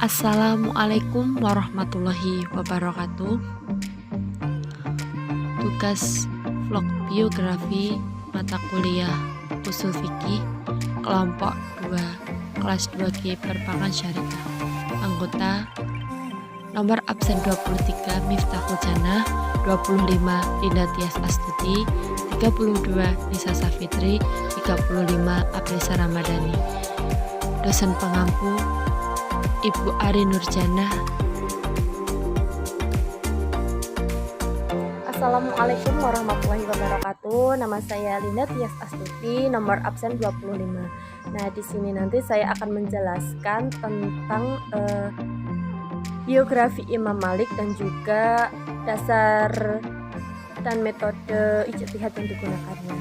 Assalamualaikum warahmatullahi wabarakatuh. Tugas vlog biografi mata kuliah Ushul Fiqih kelompok 2 kelas 2G Perbankan Syariah. Anggota nomor absen 23 Miftahul Jannah, 25 Dinda Tias Astuti, 32 Nisa Safitri, 35 Aprisa Ramadhani. Dosen pengampu Ibu Ari Nurjana. Assalamualaikum warahmatullahi wabarakatuh. Nama saya Linda Tias Astuti, nomor absen 25. Nah, di sini nanti saya akan menjelaskan tentang biografi Imam Malik dan juga dasar dan metode ijtihad yang digunakannya.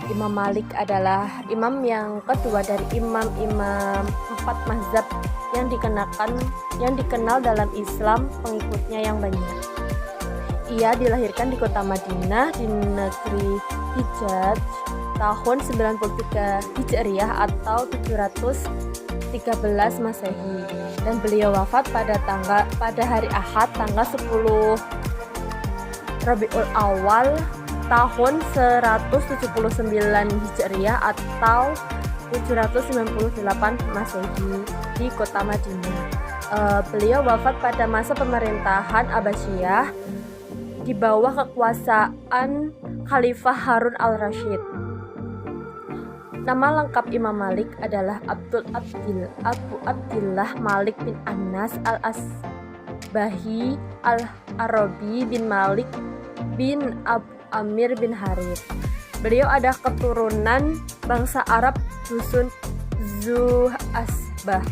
Imam Malik adalah imam yang kedua dari imam-imam 4 mazhab yang dikenal dalam Islam pengikutnya yang banyak. Ia dilahirkan di kota Madinah di negeri Hijaz tahun 93 Hijriah atau 713 Masehi, dan beliau wafat pada hari Ahad tanggal 10 Rabiul Awal tahun 179 Hijriah atau 798 Masehi di kota Madinah. Beliau wafat pada masa pemerintahan Abbasiyah di bawah kekuasaan Khalifah Harun al-Rasyid. Nama lengkap Imam Malik adalah Abu Abdillah Malik bin Anas al-Asbahi al-Arabi bin Malik bin Abu Amir bin Harith. Beliau ada keturunan bangsa Arab dusun Zuhasbah,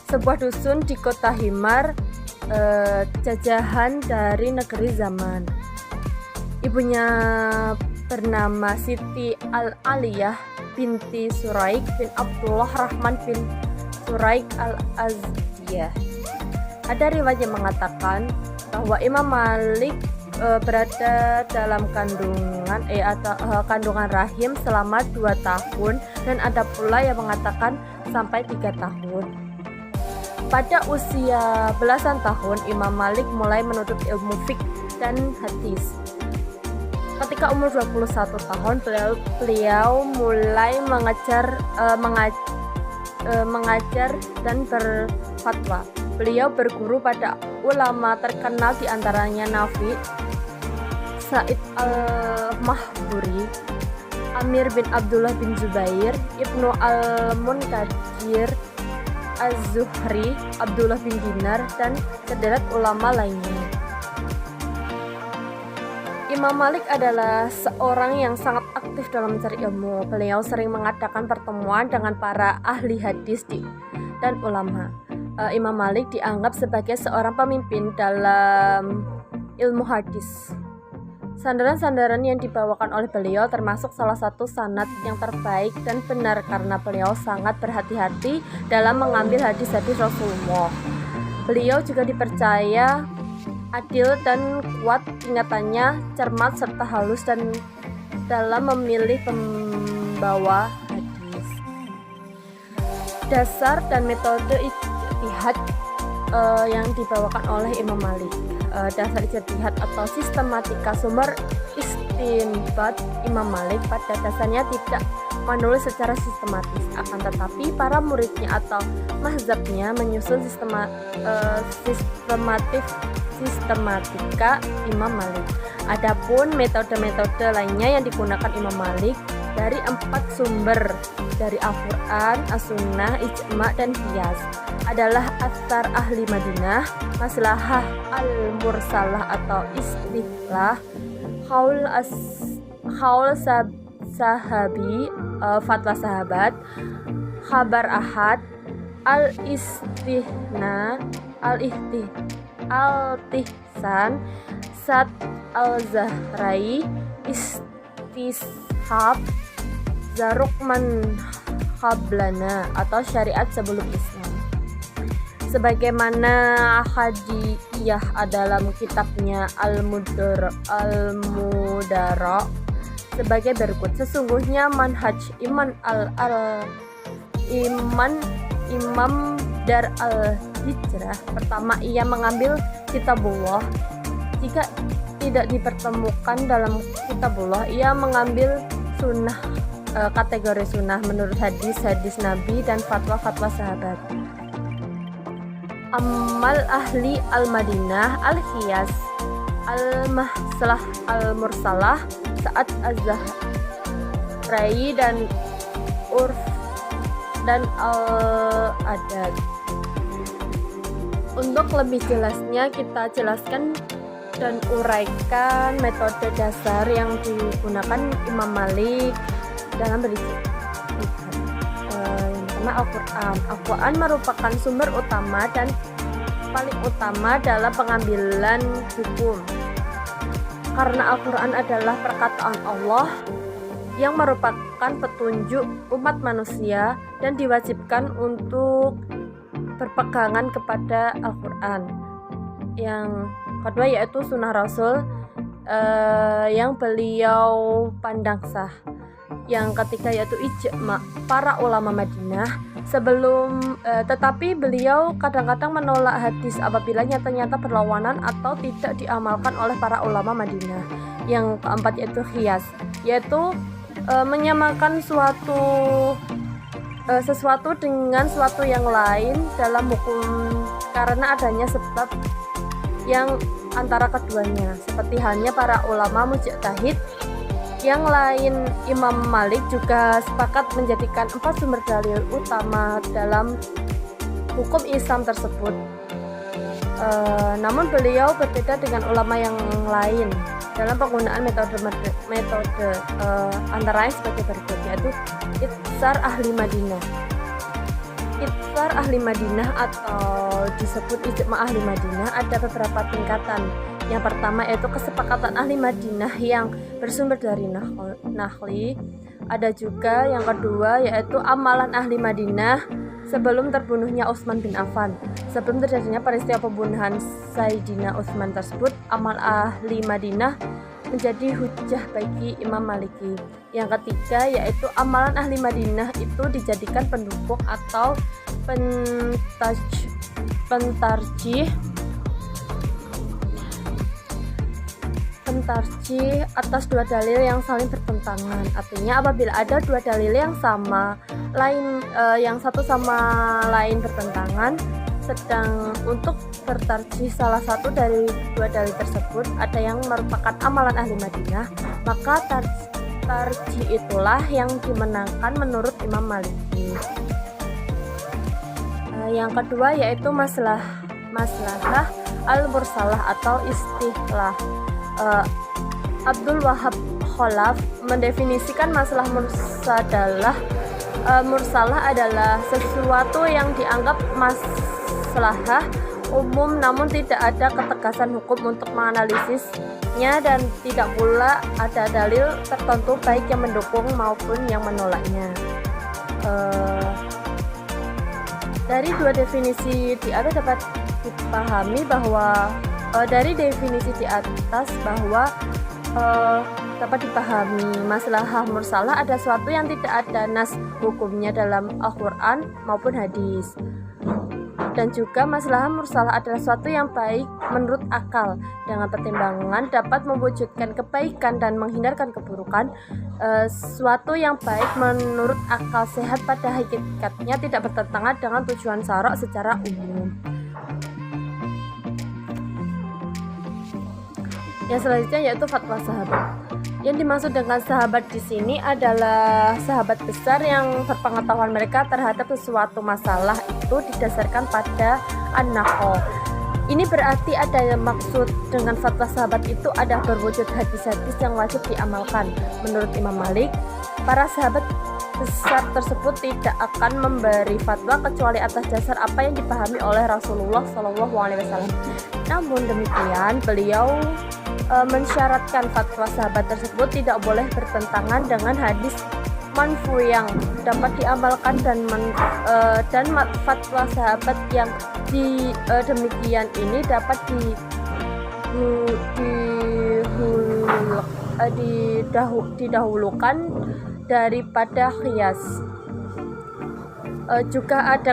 sebuah dusun di kota Himar, jajahan dari negeri Zaman. Ibunya bernama Siti Al-Aliyah binti Suraik bin Abdullah Rahman bin Suraik Al-Azdiyah. Ada riwayat yang mengatakan bahwa Imam Malik berada dalam kandungan rahim selama 2 tahun, dan ada pula yang mengatakan sampai 3 tahun. Pada usia belasan tahun, Imam Malik mulai menuntut ilmu fiqh dan hadis. Ketika umur 21 tahun, beliau mulai mengajar dan berfatwa. Beliau berguru pada ulama terkenal, diantaranya Nafi, Sa'id al-Mahburi, Amir bin Abdullah bin Zubair, Ibnu al-Munkadir, Az-Zuhri, Abdullah bin Dinar, dan sederet ulama lainnya. Imam Malik adalah seorang yang sangat aktif dalam mencari ilmu. Beliau sering mengadakan pertemuan dengan para ahli hadis dan ulama. Imam Malik dianggap sebagai seorang pemimpin dalam ilmu hadis. Sandaran-sandaran yang dibawakan oleh beliau termasuk salah satu sanad yang terbaik dan benar karena beliau sangat berhati-hati dalam mengambil hadis-hadis Rasulullah. Beliau juga dipercaya adil dan kuat ingatannya, cermat serta halus dan dalam memilih pembawa hadis. Dasar dan metode ijtihad yang dibawakan oleh Imam Malik. Dasar ijtihad atau sistematika sumber istinbat Imam Malik pada dasarnya tidak menulis secara sistematis, akan tetapi para muridnya atau mazhabnya menyusun sistematika Imam Malik. Adapun metode-metode lainnya yang digunakan Imam Malik dari 4 sumber, dari Al-Quran, As-Sunnah, Ijma' dan Qiyas, adalah Athar Ahli Madinah, Maslahah Al-Mursalah atau Istihlah, Qaul Sahabi, Fatwa Sahabat, Khabar Ahad, Al-Tihsan, Sad Al-Zahrai, Istishab, Zarukman Qablana atau Syariat Sebelum Islam. Sebagaimana Hadiyah dalam kitabnya Al-Mudara sebagai berikut. Sesungguhnya manhaj Imam Dar hijrah. Pertama, ia mengambil kitabullah. Jika tidak dipertemukan dalam kitabullah, ia mengambil sunnah, kategori sunnah menurut hadis Nabi dan fatwa-fatwa sahabat. Amal ahli al-Madinah al-Qiyas al-Mahsalah al-Mursalah Sa'ad az-Zahrai dan Urf dan al-Adad. Untuk lebih jelasnya kita jelaskan dan uraikan metode dasar yang digunakan Imam Malik dalam berisi. Yang pertama, Al-Quran merupakan sumber utama dan paling utama dalam pengambilan hukum, karena Al-Quran adalah perkataan Allah yang merupakan petunjuk umat manusia dan diwajibkan untuk berpegangan kepada Al-Quran. Yang kedua yaitu sunnah Rasul yang beliau pandang sah. Yang ketiga yaitu ijma para ulama Madinah tetapi beliau kadang-kadang menolak hadis apabila nyata-nyata berlawanan atau tidak diamalkan oleh para ulama Madinah. Yang keempat yaitu qiyas, yaitu menyamakan sesuatu dengan sesuatu yang lain dalam hukum karena adanya sebab yang antara keduanya, seperti halnya para ulama mujtahid yang lain. Imam Malik juga sepakat menjadikan 4 sumber dalil utama dalam hukum Islam tersebut. Namun beliau berbeda dengan ulama yang lain dalam penggunaan metode antara lain sebagai berikut, yaitu Itsar ahli Madinah. Itsar ahli Madinah atau disebut ijma ahli Madinah ada beberapa tingkatan. Yang pertama yaitu kesepakatan ahli Madinah yang bersumber dari Nahli. Ada juga yang kedua yaitu amalan ahli Madinah sebelum terbunuhnya Utsman bin Affan. Sebelum terjadinya peristiwa pembunuhan Sayyidina Utsman tersebut, amal ahli Madinah menjadi hujjah bagi Imam Maliki. Yang ketiga yaitu amalan ahli Madinah itu dijadikan pendukung atau pentarjih atas dua dalil yang saling bertentangan. Artinya apabila ada dua dalil yang satu sama lain bertentangan, sedang untuk bertarjih salah satu dari dua dalil tersebut ada yang merupakan amalan ahli Madinah, maka tarjih itulah yang dimenangkan menurut Imam Maliki. Yang kedua yaitu maslahah al-mursalah atau istilah. Abdul Wahab Khalaf mendefinisikan masalah mursalah adalah sesuatu yang dianggap maslahah umum namun tidak ada ketegasan hukum untuk menganalisisnya dan tidak pula ada dalil tertentu baik yang mendukung maupun yang menolaknya. Dari dua definisi di atas dapat dipahami bahwa dapat dipahami maslahah mursalah ada sesuatu yang tidak ada nas hukumnya dalam Al-Quran maupun hadis. Dan juga maslahah mursalah adalah sesuatu yang baik menurut akal dengan pertimbangan dapat mewujudkan kebaikan dan menghindarkan keburukan. Sesuatu yang baik menurut akal sehat pada hakikatnya tidak bertentangan dengan tujuan syara' secara umum. Yang selanjutnya yaitu fatwa sahabat. Yang dimaksud dengan sahabat di sini adalah sahabat besar yang berpengetahuan mereka terhadap sesuatu masalah itu didasarkan pada an-naql. Ini berarti ada maksud dengan fatwa sahabat itu ada berwujud hadis-hadis yang wajib diamalkan. Menurut Imam Malik, para sahabat besar tersebut tidak akan memberi fatwa kecuali atas dasar apa yang dipahami oleh Rasulullah SAW. Namun demikian, beliau mensyaratkan fatwa sahabat tersebut tidak boleh bertentangan dengan hadis manfu yang dapat diamalkan dan fatwa sahabat yang demikian ini dapat didahulukan daripada qiyas. Juga ada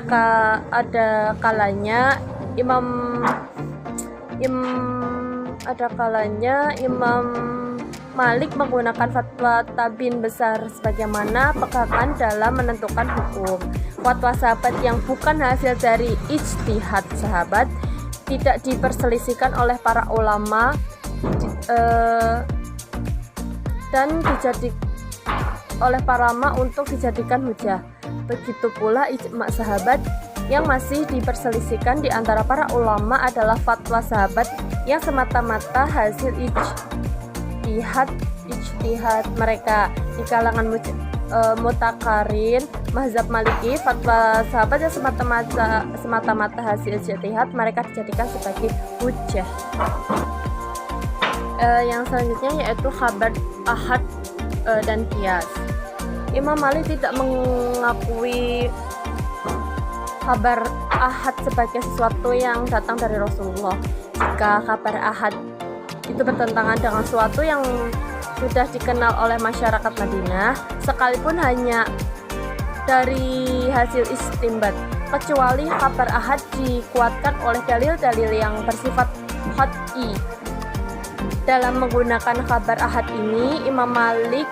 kalanya Imam Malik menggunakan fatwa tabin besar sebagaimana pegangan dalam menentukan hukum. Fatwa sahabat yang bukan hasil dari ijtihad sahabat tidak diperselisihkan oleh para ulama dan oleh para ulama untuk dijadikan hujah. Begitu pula ijma sahabat yang masih diperselisihkan di antara para ulama adalah fatwa sahabat yang semata-mata hasil ijtihad mereka. Di kalangan mutakarin mazhab Maliki, fatwa sahabat yang semata-mata hasil ijtihad mereka dijadikan sebagai hujjah. Yang selanjutnya yaitu khabar ahad dan qiyas. Imam Malik tidak mengakui kabar ahad sebagai sesuatu yang datang dari Rasulullah. Jika kabar ahad itu bertentangan dengan sesuatu yang sudah dikenal oleh masyarakat Madinah, sekalipun hanya dari hasil istinbat, kecuali kabar ahad dikuatkan oleh dalil-dalil yang bersifat qat'i. Dalam menggunakan kabar ahad ini, Imam Malik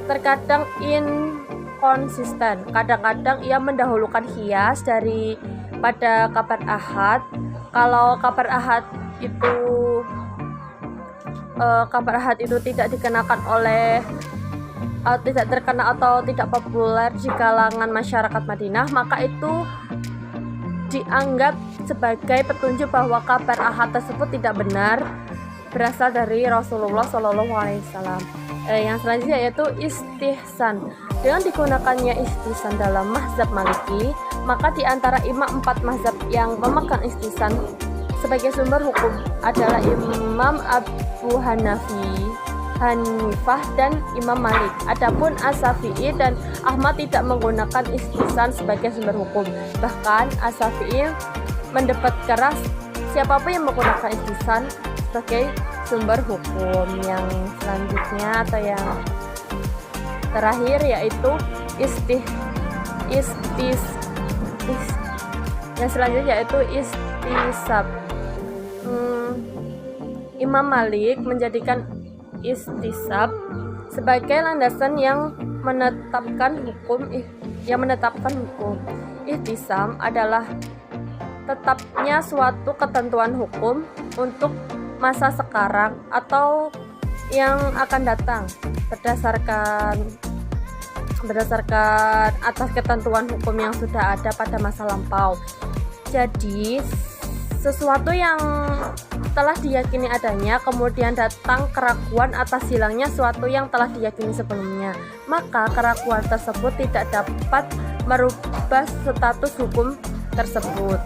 terkadang inkonsisten. Kadang-kadang ia mendahulukan qiyas daripada kabar ahad. Kalau kabar ahad itu tidak dikenakan oleh tidak terkenal atau tidak populer di kalangan masyarakat Madinah, maka itu dianggap sebagai petunjuk bahwa kabar ahad tersebut tidak benar berasal dari Rasulullah SAW. Yang selanjutnya yaitu istihsan. Dengan digunakannya istihsan dalam mazhab Maliki, maka di antara imam 4 mazhab yang memegang istihsan sebagai sumber hukum adalah Imam Abu Hanifah dan Imam Malik. Adapun As-Syafi'i dan Ahmad tidak menggunakan istihsan sebagai sumber hukum. Bahkan As-Syafi'i mendebat keras siapapun yang menggunakan istihsan sebagai sumber hukum. Yang selanjutnya atau yang terakhir yaitu yang selanjutnya yaitu istisab. Imam Malik menjadikan istisab sebagai landasan yang menetapkan hukum. Ihtisam adalah tetapnya suatu ketentuan hukum untuk masa sekarang atau yang akan datang berdasarkan atas ketentuan hukum yang sudah ada pada masa lampau. Jadi sesuatu yang telah diyakini adanya kemudian datang keraguan atas hilangnya suatu yang telah diyakini sebelumnya, maka keraguan tersebut tidak dapat merubah status hukum tersebut.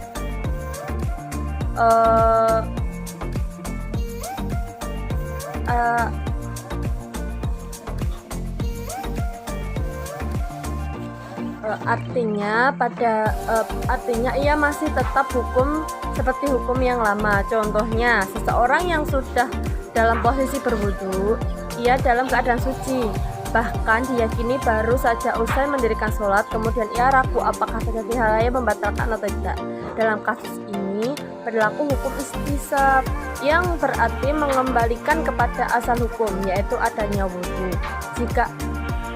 Artinya ia masih tetap hukum seperti hukum yang lama. Contohnya, seseorang yang sudah dalam posisi berwudu, ia dalam keadaan suci, bahkan diyakini baru saja usai mendirikan sholat, kemudian ia ragu apakah terjadi hal yang membatalkan atau tidak. Dalam kasus ini berlaku hukum istisab yang berarti mengembalikan kepada asal hukum, yaitu adanya wudu. Jika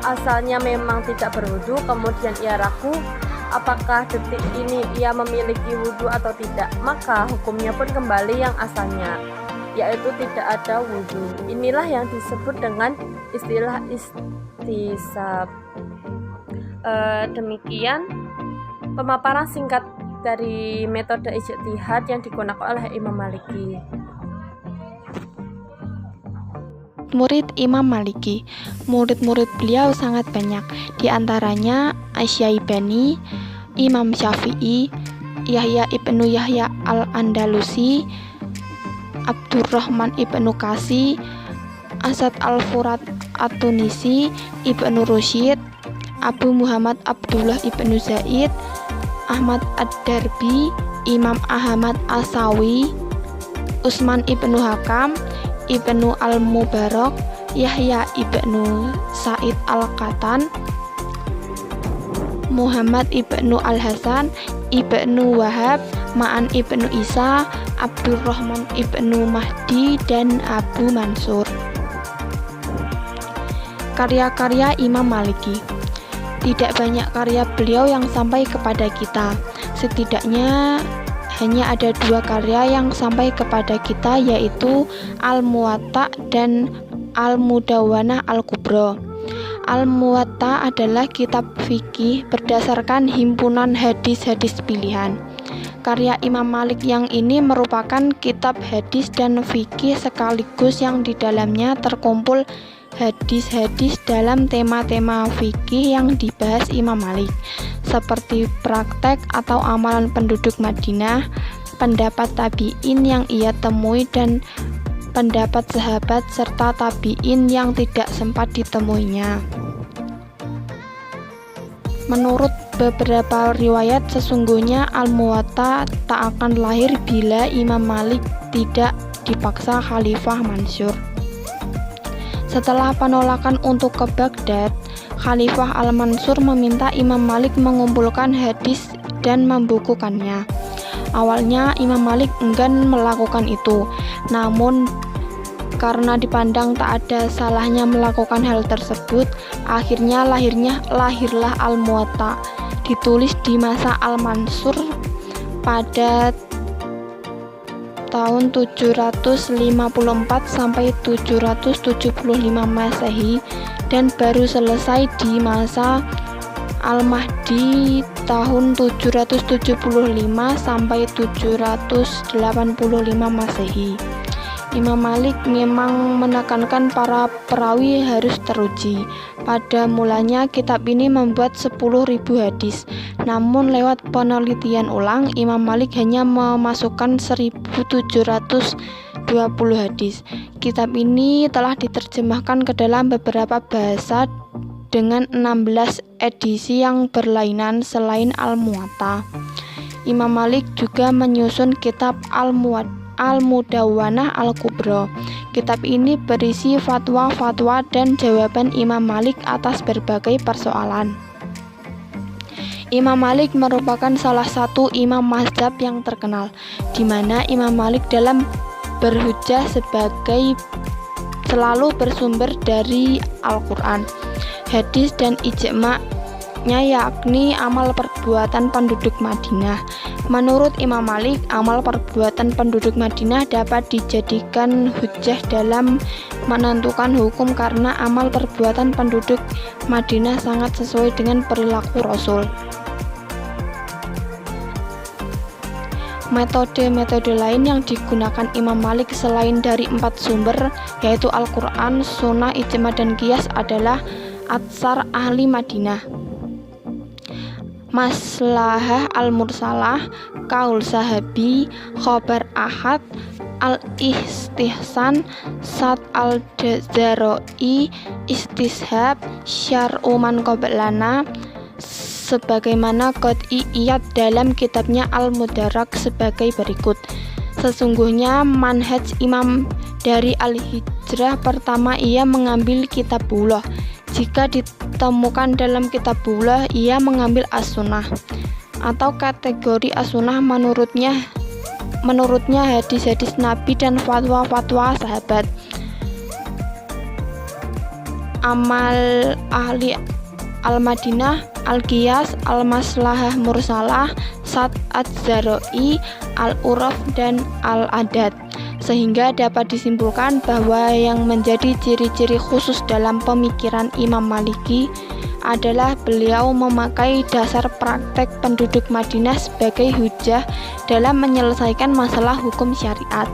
asalnya memang tidak berwudu, kemudian ia ragu apakah detik ini ia memiliki wudu atau tidak, maka hukumnya pun kembali yang asalnya, yaitu tidak ada wudu. Inilah yang disebut dengan istilah istisab. Demikian pemaparan singkat dari metode ijtihad yang digunakan oleh Imam Maliki. Murid Imam Maliki. Murid-murid beliau sangat banyak, di antaranya Asy-Syaibani, Imam Syafi'i, Yahya ibnu Yahya al-Andalusi, Abdurrahman ibnu Qasi, Asad al-Furat at-Tunisi, Ibnu Rusyid, Abu Muhammad Abdullah ibnu Zaid, Ahmad ad-Darbi, Imam Ahmad as-Sawi, Utsman ibnu Hakam, Ibnu al-Mubarak, Yahya ibnu Sa'id al-Qatan, Muhammad ibnu Al-Hasan, ibnu Wahab, Ma'an ibnu Isa, Abdurrahman ibnu Mahdi, dan Abu Mansur. Karya-karya Imam Maliki. Tidak banyak karya beliau yang sampai kepada kita. Setidaknya hanya ada 2 karya yang sampai kepada kita, yaitu Al-Muwatta dan Al-Mudawwanah Al-Kubra. Al-Muwatta adalah kitab fikih berdasarkan himpunan hadis-hadis pilihan. Karya Imam Malik yang ini merupakan kitab hadis dan fikih sekaligus yang di dalamnya terkumpul hadis-hadis dalam tema-tema fikih yang dibahas Imam Malik, seperti praktek atau amalan penduduk Madinah, pendapat tabi'in yang ia temui, dan pendapat sahabat serta tabi'in yang tidak sempat ditemuinya. Menurut beberapa riwayat, sesungguhnya Al-Muwatta tak akan lahir bila Imam Malik tidak dipaksa Khalifah Mansur. Setelah penolakan untuk ke Baghdad, Khalifah Al-Mansur meminta Imam Malik mengumpulkan hadis dan membukukannya. Awalnya Imam Malik enggan melakukan itu, namun karena dipandang tak ada salahnya melakukan hal tersebut, akhirnya lahirlah Al-Muwatta, ditulis di masa Al-Mansur pada tahun 754 sampai 775 Masehi dan baru selesai di masa Al-Mahdi tahun 775 sampai 785 Masehi. Imam Malik memang menekankan para perawi harus teruji. Pada mulanya kitab ini membuat 10.000 hadis, namun lewat penelitian ulang Imam Malik hanya memasukkan 1.720 hadis. Kitab ini telah diterjemahkan ke dalam beberapa bahasa dengan 16 edisi yang berlainan selain Al-Muwatta. Imam Malik juga menyusun kitab Al-Mudawwanah Al-Kubra. Kitab ini berisi fatwa-fatwa dan jawaban Imam Malik atas berbagai persoalan. Imam Malik merupakan salah satu imam mazhab yang terkenal, di mana Imam Malik dalam berhujjah selalu bersumber dari Al-Quran, hadis, dan ijma'-nya, yakni amal perbuatan penduduk Madinah. Menurut Imam Malik, amal perbuatan penduduk Madinah dapat dijadikan hujjah dalam menentukan hukum karena amal perbuatan penduduk Madinah sangat sesuai dengan perilaku Rasul. Metode-metode lain yang digunakan Imam Malik selain dari 4 sumber, yaitu Al-Quran, Sunnah, Ijma, dan Qiyas, adalah Atsar ahli Madinah, Maslahah al-Mursalah, Kaul Sahabi, Khobar Ahad, Al-Istihsan, Sat al-Jazaroi, Istishab, Syar'u man qablana, sebagaimana Qad'i Iyad dalam kitabnya Al-Mudarak sebagai berikut. Sesungguhnya manhaj Imam dari Al-Hijrah, pertama ia mengambil Kitabullah. Jika ditemukan dalam Kitabullah, ia mengambil As-Sunnah atau kategori As-Sunnah menurutnya hadis-hadis Nabi dan fatwa-fatwa sahabat. Amal ahli Al-Madinah, Al-Qiyas, Al-Maslahah Mursalah, Sat az-Zaroi, Al-Uraf, dan Al-Adad. Sehingga dapat disimpulkan bahwa yang menjadi ciri-ciri khusus dalam pemikiran Imam Maliki adalah beliau memakai dasar praktek penduduk Madinah sebagai hujjah dalam menyelesaikan masalah hukum syariat.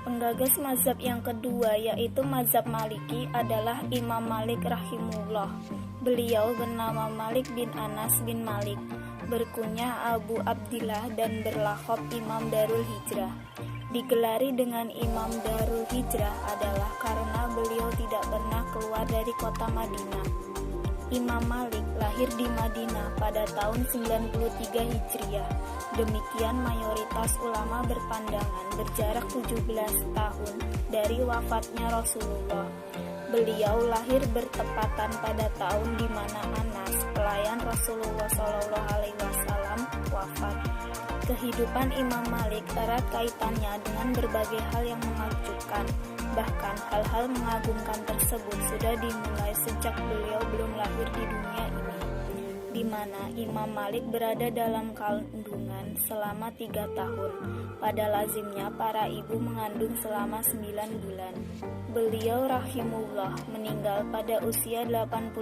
Penggagas mazhab yang kedua, yaitu mazhab Maliki, adalah Imam Malik rahimullah. Beliau bernama Malik bin Anas bin Malik, berkunyah Abu Abdillah, dan berlaqab Imam Darul Hijrah. Digelari dengan Imam Darul Hijrah adalah karena beliau tidak pernah keluar dari kota Madinah. Imam Malik lahir di Madinah pada tahun 93 Hijriah. Demikian mayoritas ulama berpandangan berjarak 17 tahun dari wafatnya Rasulullah. Beliau lahir bertepatan pada tahun di mana Anas, pelayan Rasulullah SAW, wafat. Kehidupan Imam Malik erat kaitannya dengan berbagai hal yang menakjubkan. Bahkan hal-hal mengagumkan tersebut sudah dimulai sejak beliau belum lahir di dunia ini, di mana Imam Malik berada dalam kandungan selama 3 tahun. Pada lazimnya para ibu mengandung selama 9 bulan. Beliau rahimullah meninggal pada usia 85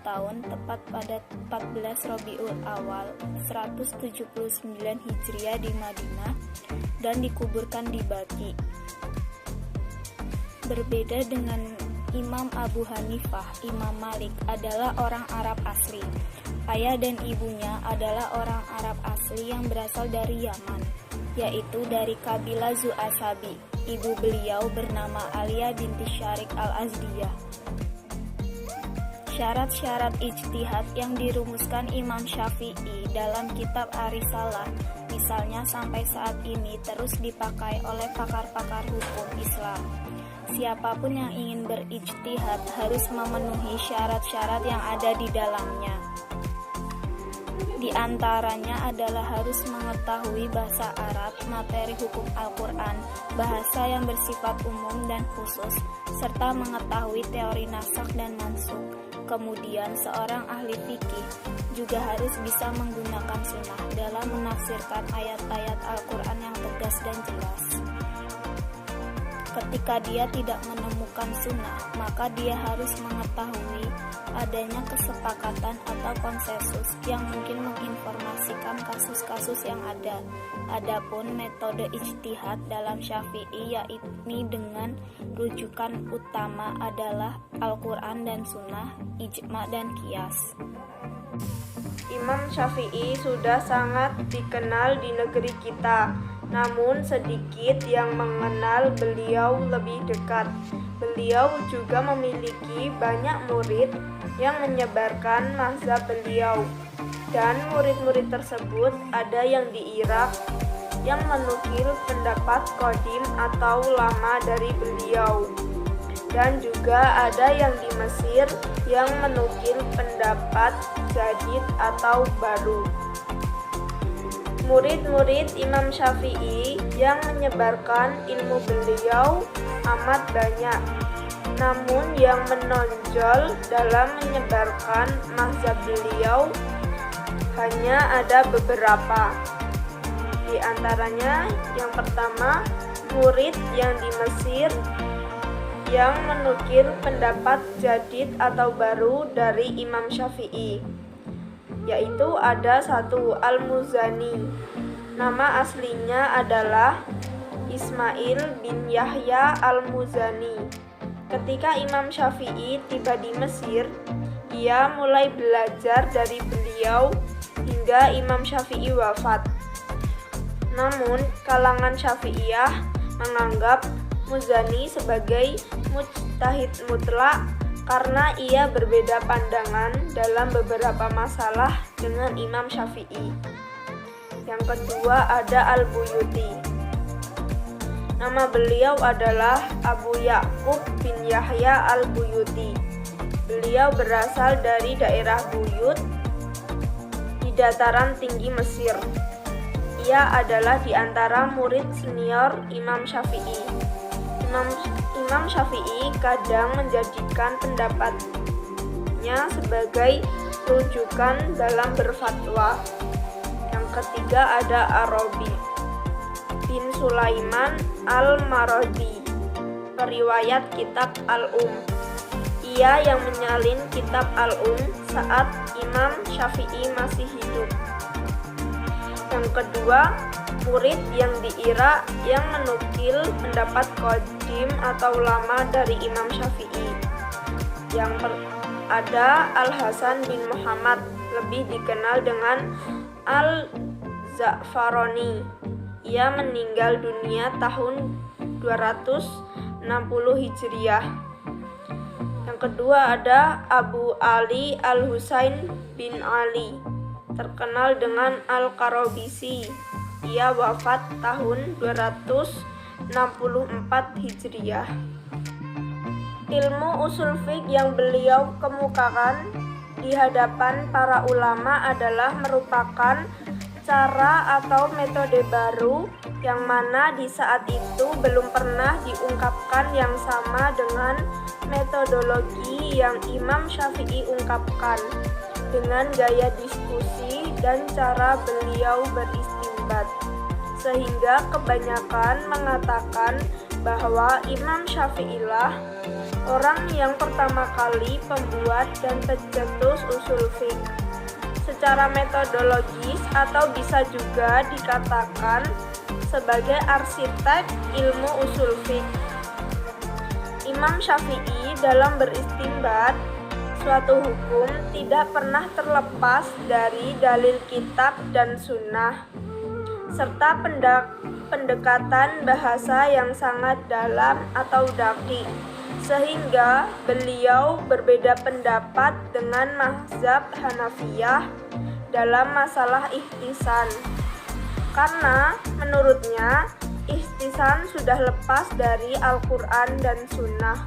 tahun tepat pada 14 Rabiul Awal 179 Hijriah di Madinah dan dikuburkan di Baqi. Berbeda dengan Imam Abu Hanifah, Imam Malik adalah orang Arab asli. Ayah dan ibunya adalah orang Arab asli yang berasal dari Yaman, yaitu dari kabilah Zu'asabi. Ibu beliau bernama Aliyah binti Syarik al-Azdiyah. Syarat-syarat ijtihad yang dirumuskan Imam Syafi'i dalam kitab Ar-Risalah misalnya sampai saat ini terus dipakai oleh pakar-pakar hukum Islam. Siapapun yang ingin berijtihad harus memenuhi syarat-syarat yang ada di dalamnya. Di antaranya adalah harus mengetahui bahasa Arab, materi hukum Al-Quran, bahasa yang bersifat umum dan khusus, serta mengetahui teori naskh dan mansukh. Kemudian seorang ahli fikih juga harus bisa menggunakan sunnah dalam menafsirkan ayat-ayat Al-Quran yang tegas dan jelas. Ketika dia tidak menemukan sunnah, maka dia harus mengetahui adanya kesepakatan atau konsensus yang mungkin menginformasikan kasus-kasus yang ada. Adapun metode ijtihad dalam Syafi'i yakni dengan rujukan utama adalah Al-Quran dan Sunnah, ijma' dan qiyas. Imam Syafi'i sudah sangat dikenal di negeri kita, namun sedikit yang mengenal beliau lebih dekat. Beliau juga memiliki banyak murid yang menyebarkan mazhab beliau, dan murid-murid tersebut ada yang di Irak yang menukil pendapat qadim atau lama dari beliau, dan juga ada yang di Mesir yang menukil pendapat jadid atau baru. Murid-murid Imam Syafi'i yang menyebarkan ilmu beliau amat banyak, namun yang menonjol dalam menyebarkan mazhab beliau hanya ada beberapa. Di antaranya yang pertama, murid yang di Mesir yang menukil pendapat jadid atau baru dari Imam Syafi'i, yaitu ada satu Al-Muzani. Nama aslinya adalah Ismail bin Yahya Al-Muzani. Ketika Imam Syafi'i tiba di Mesir, ia mulai belajar dari beliau hingga Imam Syafi'i wafat. Namun, kalangan Syafi'iyah menganggap Muzani sebagai mujtahid mutlak karena ia berbeda pandangan dalam beberapa masalah dengan Imam Syafi'i. Yang kedua ada Al-Buyuti. Nama beliau adalah Abu Ya'qub bin Yahya Al-Buyuti. Beliau berasal dari daerah Buyut di dataran tinggi Mesir. Ia adalah di antara murid senior Imam Syafi'i. Imam Syafi'i kadang menjadikan pendapatnya sebagai rujukan dalam berfatwa. Yang ketiga ada Arabi bin Sulaiman Al-Maradi, periwayat kitab Al-Um. Ia yang menyalin kitab Al-Um saat Imam Syafi'i masih hidup. Yang kedua, murid yang di Irak yang menukil pendapat qadim atau lama dari Imam Syafi'i. Yang ada Al-Hasan bin Muhammad, lebih dikenal dengan Al-Za'farani. Ia meninggal dunia tahun 260 Hijriah. Yang kedua ada Abu Ali Al-Husain bin Ali, terkenal dengan Al-Karobisi. Ia wafat tahun 264 Hijriah. Ilmu usul fiqh yang beliau kemukakan di hadapan para ulama adalah merupakan cara atau metode baru yang mana di saat itu belum pernah diungkapkan yang sama dengan metodologi yang Imam Syafi'i ungkapkan dengan gaya diskusi dan cara beliau beristinbat, sehingga kebanyakan mengatakan bahwa Imam Syafi'i lah orang yang pertama kali pembuat dan pencetus usul fiqh secara metodologis, atau bisa juga dikatakan sebagai arsitek ilmu usul fiqh. Imam Syafi'i dalam beristinbat suatu hukum tidak pernah terlepas dari dalil kitab dan sunnah serta pendekatan bahasa yang sangat dalam atau daqik, sehingga beliau berbeda pendapat dengan mazhab Hanafiyah dalam masalah ihtisan, karena menurutnya ihtisan sudah lepas dari Al-Quran dan Sunnah.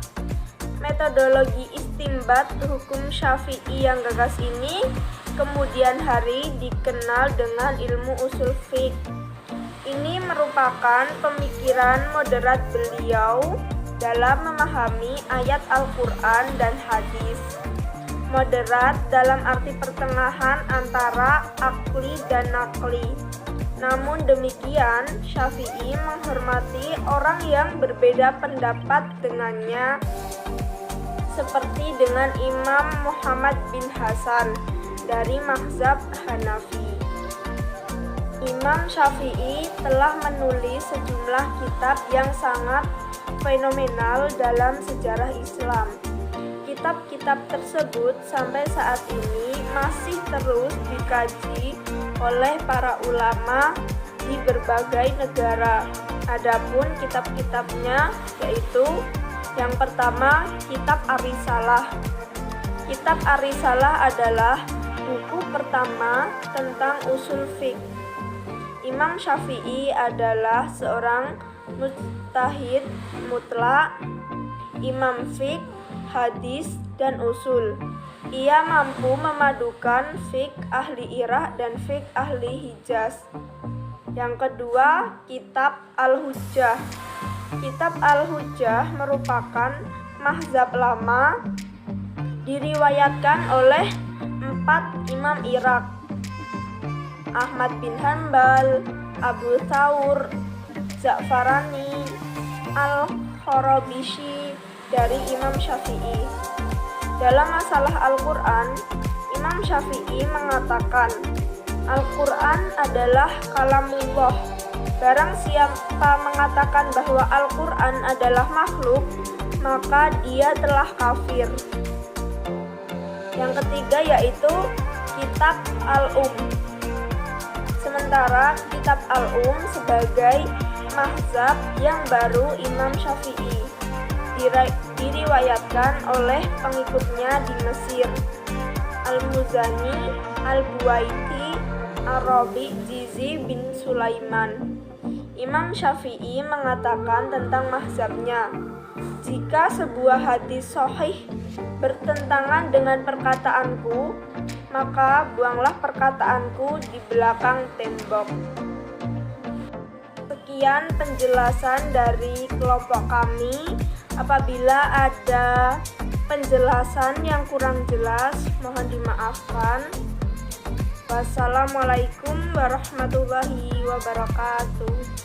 Metodologi istinbat hukum Syafi'i yang gagas ini kemudian hari dikenal dengan ilmu usul fiqh. Ini merupakan pemikiran moderat beliau dalam memahami ayat Al-Quran dan hadis. Moderat dalam arti pertengahan antara akli dan nakli. Namun demikian, Syafi'i menghormati orang yang berbeda pendapat dengannya, seperti dengan Imam Muhammad bin Hasan dari mazhab Hanafi. Imam Syafi'i telah menulis sejumlah kitab yang sangat fenomenal dalam sejarah Islam. Kitab-kitab tersebut sampai saat ini masih terus dikaji oleh para ulama di berbagai negara. Adapun kitab-kitabnya yaitu yang pertama, kitab Ar-Risalah. Kitab Ar-Risalah adalah buku pertama tentang usul fiqh. Imam Syafi'i adalah seorang mujtahid mutlak, imam fiqh, hadis, dan usul. Ia mampu memadukan fiqh ahli Irak dan fiqh ahli Hijaz. Yang kedua, kitab Al-Hujjah. Kitab Al-Hujjah merupakan mazhab lama, diriwayatkan oleh 4 imam Irak: Ahmad bin Hanbal, Abu Thawr, Za'farani, Al-Kharabishi dari Imam Syafi'i. Dalam masalah Al-Quran, Imam Syafi'i mengatakan, Al-Quran adalah kalamullah. Barang siapa mengatakan bahwa Al-Quran adalah makhluk, maka dia telah kafir. Yang ketiga yaitu kitab Al-Um. Sementara kitab Al-Um sebagai mazhab yang baru Imam Syafi'i diriwayatkan oleh pengikutnya di Mesir: Al-Muzani, Al-Buwaiti, Ar-Rabi, Jizi bin Sulaiman. Imam Syafi'i mengatakan tentang mazhabnya, jika sebuah hadis sahih bertentangan dengan perkataanku, maka buanglah perkataanku di belakang tembok. Sekian penjelasan dari kelompok kami. Apabila ada penjelasan yang kurang jelas, mohon dimaafkan. Wassalamualaikum warahmatullahi wabarakatuh.